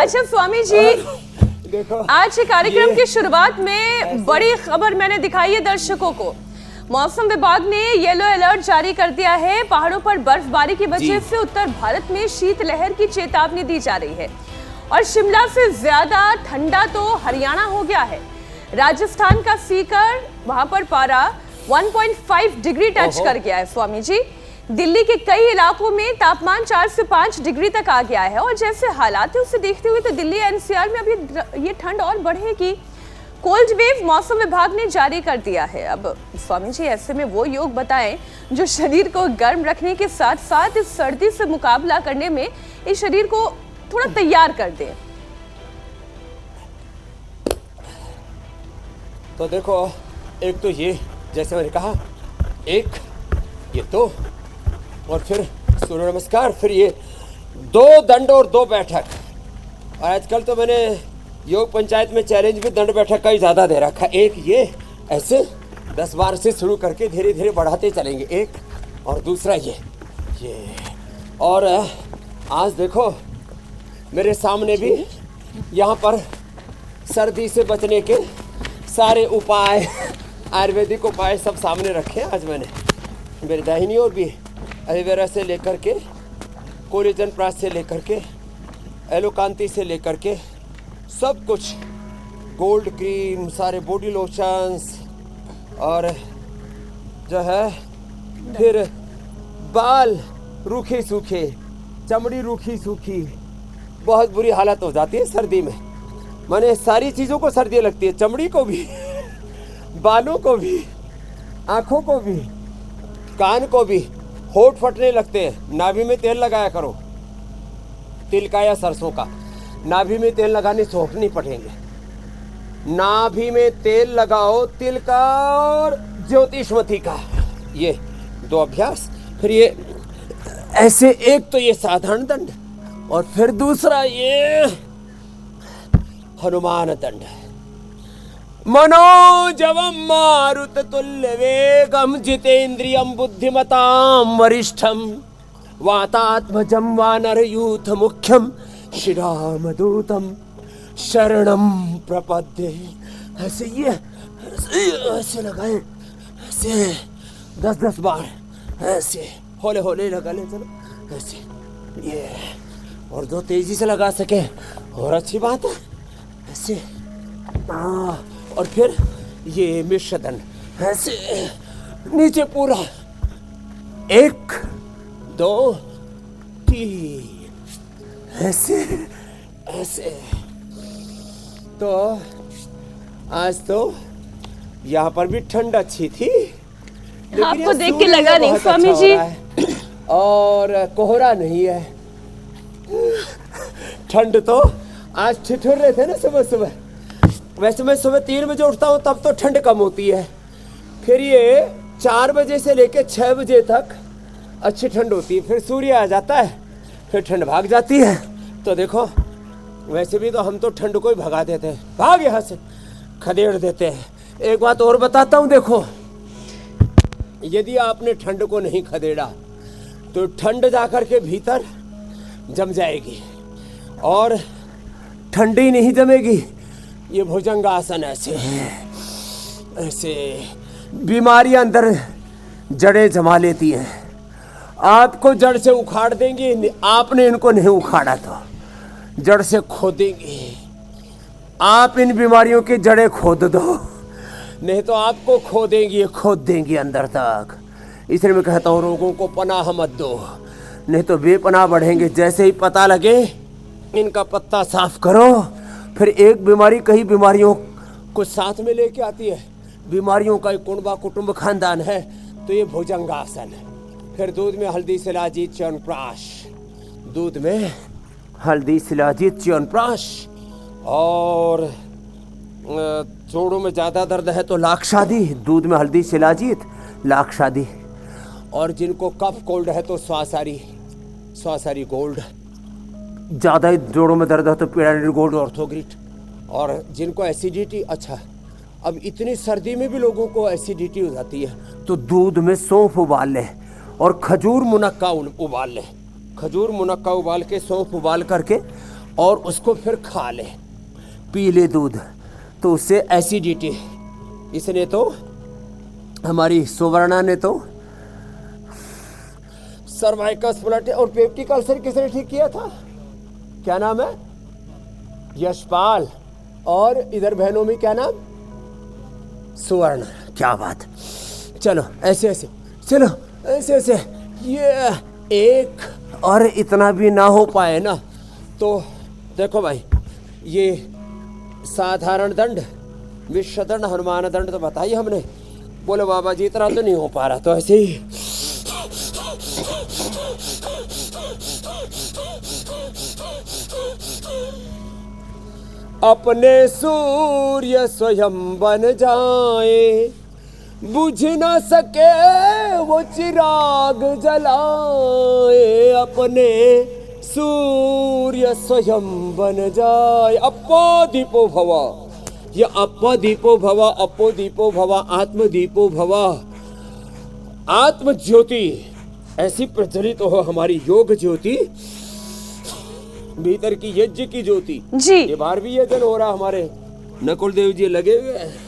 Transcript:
अच्छा स्वामी जी, देखो आज के कार्यक्रम की शुरुआत में बड़ी खबर मैंने दिखाई है दर्शकों को। मौसम विभाग ने येलो अलर्ट जारी कर दिया है। पहाड़ों पर बर्फबारी की वजह से उत्तर भारत में शीतलहर की चेतावनी दी जा रही है और शिमला से ज्यादा ठंडा तो हरियाणा हो गया है। राजस्थान का सीकर, वहां पर पारा 1.5 डिग्री टच कर गया है स्वामी जी। दिल्ली के कई इलाकों में तापमान 4 से 5 डिग्री तक आ गया है और जैसे हालात है उसे देखते हुए तो दिल्ली एनसीआर में अभी ये ठंड और बढ़ेगी। कोल्ड वेव मौसम विभाग ने जारी कर दिया है। अब स्वामी जी ऐसे में वो योग बताएं जो शरीर को गर्म रखने के साथ साथ इस सर्दी से मुकाबला करने में इस शरीर को थोड़ा तैयार कर दें। तो देखो, एक तो ये जैसे मैंने कहा, एक ये दो, और फिर सूर्य नमस्कार, फिर ये 2 दंड और 2 बैठक। और आजकल तो मैंने योग पंचायत में चैलेंज भी दंड बैठक का ही ज़्यादा दे रखा। एक ये ऐसे 10 बार से शुरू करके धीरे धीरे बढ़ाते चलेंगे, एक, और दूसरा ये। और आज देखो मेरे सामने भी यहाँ पर सर्दी से बचने के सारे उपाय, आयुर्वेदिक उपाय सब सामने रखे हैं आज मैंने। मेरी दाहिनी ओर भी एलोवेरा से लेकर के, कोलेजन प्राश से लेकर के, एलोकांति से लेकर के सब कुछ, गोल्ड क्रीम, सारे बॉडी लोशंस, और जो है फिर बाल रूखे सूखे, चमड़ी रूखी सूखी, बहुत बुरी हालत हो जाती है सर्दी में। माने सारी चीज़ों को सर्दी लगती है, चमड़ी को भी, बालों को भी, आँखों को भी, कान को भी। होठ फटने लगते हैं। नाभि में तेल लगाया करो, तिल का या सरसों का। नाभि में तेल लगाने से होठ नहीं फटेंगे। नाभि में तेल लगाओ, तिल का और ज्योतिषमती का, ये 2 अभ्यास। फिर ये ऐसे, एक तो ये साधारण दंड और फिर दूसरा ये हनुमान दंड। मनोजवम मारुत तुल्य वेगम जितेन्द्रियम बुद्धिमताम वरिष्ठम वातात्मजम वानर यूथ मुख्यम श्रीरामदूतम शरणम प्रपद्ये। ऐसे ये ऐसे लगाए, ऐसे 10-10 बार ऐसे होले होले लगा ले, चलो ऐसे ये, और 2 तेजी से लगा सके और अच्छी बात है ऐसे। और फिर ये मिश्रधन ऐसे नीचे पूरा, 1 2 3 ऐसे ऐसे। तो आज तो यहाँ पर भी ठंड अच्छी थी, आपको देख के लगा नहीं स्वामी जी, और कोहरा नहीं है। ठंड तो आज ठिठुर रहे थे ना सुबह सुबह। वैसे मैं सुबह 3 बजे उठता हूँ तब तो ठंड कम होती है, फिर ये 4 बजे से लेकर 6 बजे तक अच्छी ठंड होती है, फिर सूर्य आ जाता है, फिर ठंड भाग जाती है। तो देखो, वैसे भी तो हम तो ठंड को ही भगा देते हैं, भाग यहाँ से, खदेड़ देते हैं। एक बात और बताता हूँ, देखो यदि आपने ठंड को नहीं खदेड़ा तो ठंड जाकर के भीतर जम जाएगी, और ठंडी नहीं जमेगी। ये भुजंगासन ऐसे ऐसे बीमारियां अंदर जड़ें जमा लेती हैं, आपको जड़ से उखाड़ देंगी। आपने इनको नहीं उखाड़ा तो जड़ से खोदेंगे। आप इन बीमारियों की जड़ें खोद दो, नहीं तो आपको खोदेंगी, खोद देंगी अंदर तक। इसलिए मैं कहता हूँ रोगों को पनाह मत दो, नहीं तो बेपनाह बढ़ेंगे। जैसे ही पता लगे इनका पत्ता साफ करो, फिर एक बीमारी कई बीमारियों को साथ में लेके आती है। बीमारियों का एक कुटुंब खानदान है, तो ये भुजंगासन। फिर दूध में हल्दी शिलाजीत च्यवनप्राश, दूध में हल्दी शिलाजीत च्यवनप्राश। और जोड़ों में ज़्यादा दर्द है तो लाक्षादी, दूध में हल्दी शिलाजीत लाक्षादी। और जिनको कफ कोल्ड है तो स्वासारी गोल्ड। ज़्यादा ही जोड़ों में दर्द है तो पीड़ानिल गोल्ड ऑर्थोग्रिट। और जिनको एसिडिटी, अच्छा अब इतनी सर्दी में भी लोगों को एसिडिटी हो जाती है, तो दूध में सौंफ उबाल ले और खजूर मुनक्का उबाल ले। खजूर मुनक्का उबाल के, सौंफ उबाल करके और उसको फिर खा ले, पी ले दूध, तो उससे एसिडिटी, इसने तो हमारी सुवर्णा ने तो सर्वाइकल स्प्लैट और पेप्टिक अल्सर किसने ठीक किया था? क्या नाम है? यशपाल। और इधर बहनों में क्या नाम? सुवर्ण। क्या बात। चलो ऐसे ऐसे, चलो ऐसे ऐसे, ये एक और इतना भी ना हो पाए ना तो देखो भाई, ये साधारण दंड, विश्व दंड, हनुमान दंड तो बताइए हमने। बोले बाबा जी इतना तो नहीं हो पा रहा, तो ऐसे ही अपने सूर्य स्वयं बन जाए, बुझ न सके वो चिराग जलाए, अपने सूर्य स्वयं बन जाए। अपो दीपो भव, ये अपो दीपो भव, अपो दीपो भव, आत्म दीपो भव, आत्म ज्योति ऐसी प्रज्वलित हो हमारी योग ज्योति, भीतर की यज्ञ की ज्योति। जी, ये बार भी यज्ञ हो रहा, हमारे नकुल देव जी लगे हुए हैं।